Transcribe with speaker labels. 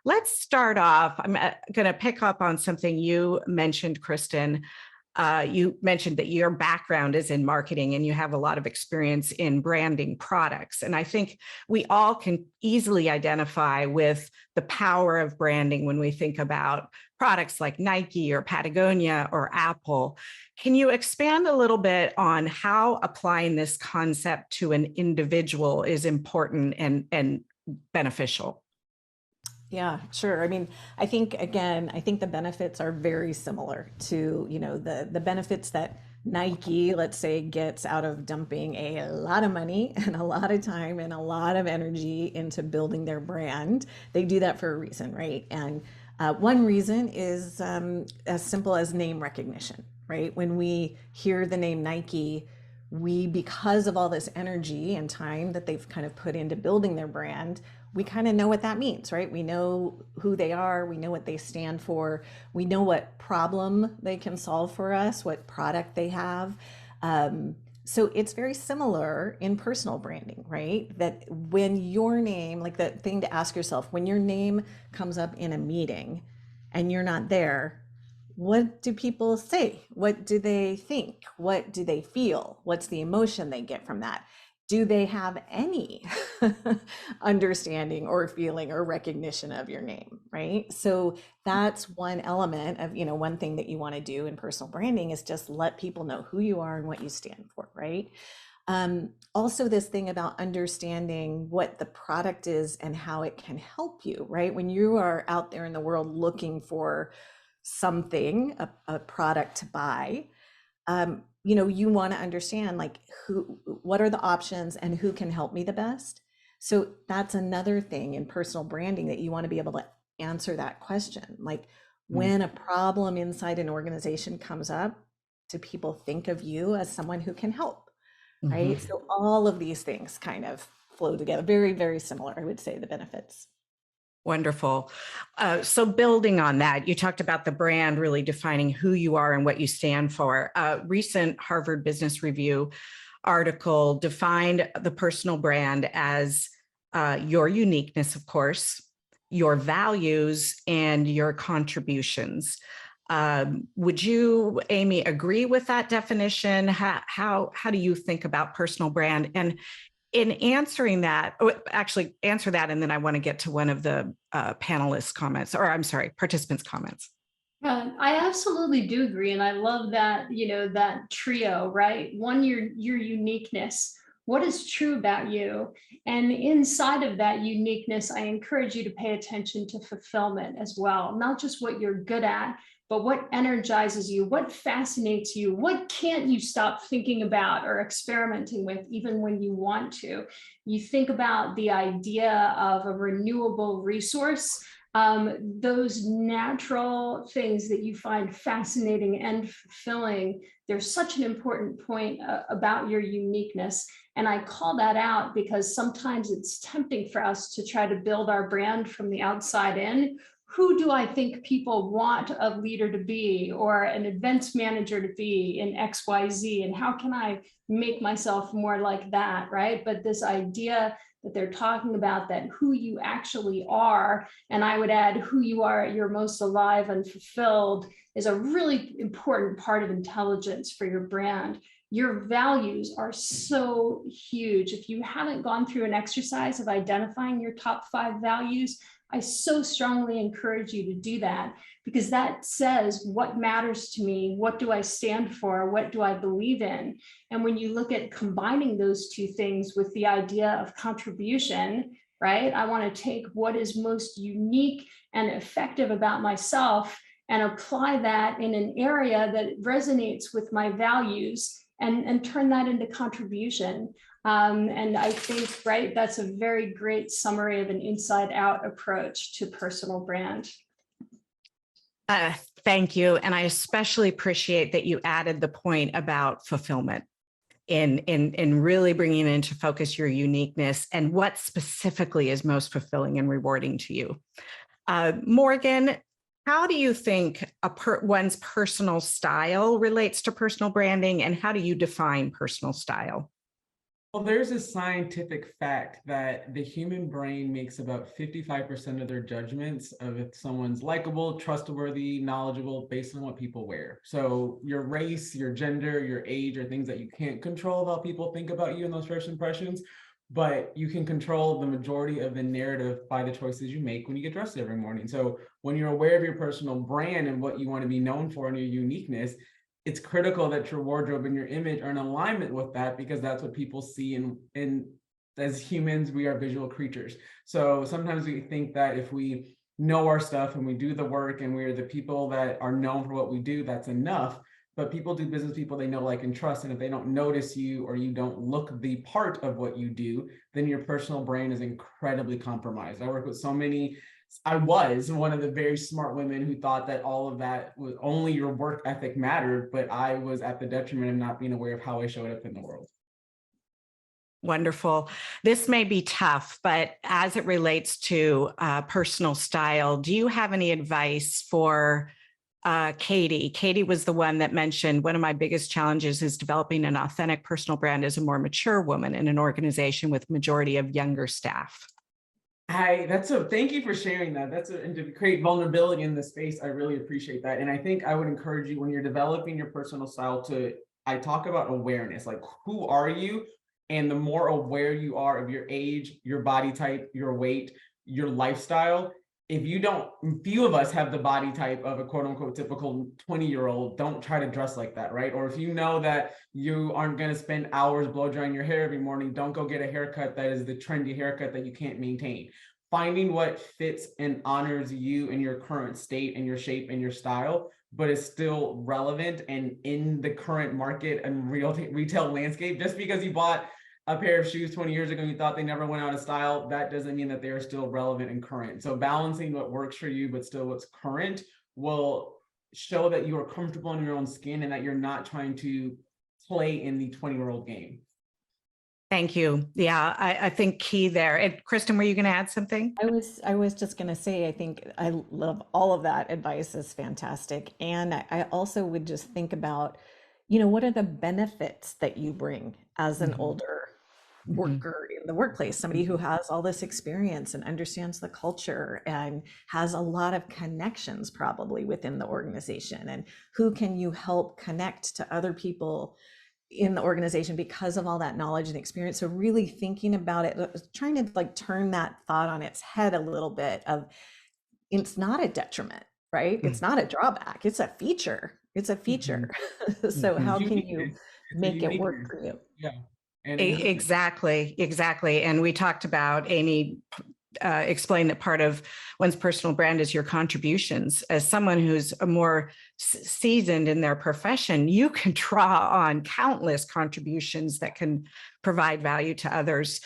Speaker 1: Let's start off. I'm going to pick up on something you mentioned, Kristin. You mentioned that your background is in marketing and you have a lot of experience in branding products. And I think we all can easily identify with the power of branding when we think about products like Nike or Patagonia or Apple. Can you expand a little bit on how applying this concept to an individual is important and beneficial?
Speaker 2: Yeah, sure. I mean, I think the benefits are very similar to, the benefits that Nike, let's say, gets out of dumping a lot of money and a lot of time and a lot of energy into building their brand. They do that for a reason, right? And one reason is as simple as name recognition, right? When we hear the name Nike, because of all this energy and time that they've kind of put into building their brand, we kind of know what that means, right? We know who they are, we know what they stand for, we know what problem they can solve for us, what product they have. So it's very similar in personal branding, right? That when your name, like the thing to ask yourself, when your name comes up in a meeting and you're not there, what do people say? What do they think? What do they feel? What's the emotion they get from that? Do they have any understanding or feeling or recognition of your name, right? So that's one element of, one thing that you want to do in personal branding is just let people know who you are and what you stand for, right? Also this thing about understanding what the product is and how it can help you, right? When you are out there in the world looking for something, a product to buy, you want to understand like what are the options and who can help me the best. So that's another thing in personal branding that you want to be able to answer that question. Like when a problem inside an organization comes up, do people think of you as someone who can help, right? So all of these things kind of flow together. Very, very similar, I would say, the benefits.
Speaker 1: Wonderful. So building on that, you talked about the brand really defining who you are and what you stand for. A recent Harvard Business Review article defined the personal brand as your uniqueness, of course, your values, and your contributions. Would you, Amy, agree with that definition? How do you think about personal brand? And in answering that, actually answer that, and then I want to get to one of the panelists' comments, or I'm sorry, participants' comments.
Speaker 3: I absolutely do agree, and I love that, that trio, right? One, your uniqueness. What is true about you? And inside of that uniqueness, I encourage you to pay attention to fulfillment as well, not just what you're good at, but what energizes you, what fascinates you, what can't you stop thinking about or experimenting with even when you want to. You think about the idea of a renewable resource, those natural things that you find fascinating and fulfilling. There's such an important point about your uniqueness. And I call that out because sometimes it's tempting for us to try to build our brand from the outside in. Who do I think people want a leader to be or an events manager to be in XYZ? And how can I make myself more like that, right? But this idea that they're talking about, that who you actually are, and I would add who you are at your most alive and fulfilled, is a really important part of intelligence for your brand. Your values are so huge. If you haven't gone through an exercise of identifying your top 5 values, I so strongly encourage you to do that, because that says what matters to me, what do I stand for, what do I believe in? And when you look at combining those two things with the idea of contribution, right? I want to take what is most unique and effective about myself and apply that in an area that resonates with my values and turn that into contribution. And I think, right, that's a very great summary of an inside out approach to personal brand.
Speaker 1: Thank you. And I especially appreciate that you added the point about fulfillment in really bringing into focus your uniqueness and what specifically is most fulfilling and rewarding to you. Morgan, how do you think one's personal style relates to personal branding, and how do you define personal style?
Speaker 4: Well, there's a scientific fact that the human brain makes about 55% of their judgments of if someone's likable, trustworthy, knowledgeable based on what people wear. So your race, your gender, your age are things that you can't control how people think about you in those first impressions, but you can control the majority of the narrative by the choices you make when you get dressed every morning. So when you're aware of your personal brand and what you want to be known for and your uniqueness, it's critical that your wardrobe and your image are in alignment with that, because that's what people see. And as humans, we are visual creatures. So sometimes we think that if we know our stuff and we do the work and we're the people that are known for what we do, that's enough. But people do business, people they know, like, and trust. And if they don't notice you or you don't look the part of what you do, then your personal brand is incredibly compromised. I work with so many. I was one of the very smart women who thought that all of that was only your work ethic mattered, but I was at the detriment of not being aware of how I showed up in the world.
Speaker 1: Wonderful. This may be tough, but as it relates to personal style, do you have any advice for Katie? Katie was the one that mentioned one of my biggest challenges is developing an authentic personal brand as a more mature woman in an organization with majority of younger staff.
Speaker 4: Thank you for sharing that. And to create vulnerability in the space, I really appreciate that. And I think I would encourage you, when you're developing your personal style, I talk about awareness, like, who are you? And the more aware you are of your age, your body type, your weight, your lifestyle, few of us have the body type of a quote unquote typical 20-year-old, don't try to dress like that, right? Or if you know that you aren't going to spend hours blow drying your hair every morning, don't go get a haircut that is the trendy haircut that you can't maintain. Finding what fits and honors you in your current state and your shape and your style, but is still relevant and in the current market and retail landscape. Just because you bought a pair of shoes 20 years ago and you thought they never went out of style, that doesn't mean that they are still relevant and current. So balancing what works for you, but still what's current, will show that you are comfortable in your own skin and that you're not trying to play in the 20-year-old game.
Speaker 1: Thank you. Yeah, I think key there. And Kristin, were you going to add something?
Speaker 2: I was just going to say, I think I love all of that advice is fantastic. And I also would just think about, what are the benefits that you bring as an older worker in the workplace, somebody who has all this experience and understands the culture and has a lot of connections probably within the organization, and who can you help connect to other people in the organization because of all that knowledge and experience. So really thinking about it, trying to like turn that thought on its head a little bit of, it's not a detriment, right? It's not a drawback, it's a feature. It's a feature. So how can you make it work for you?
Speaker 4: Yeah.
Speaker 1: Exactly. And we talked about, Amy explained that part of one's personal brand is your contributions. As someone who's more seasoned in their profession, you can draw on countless contributions that can provide value to others.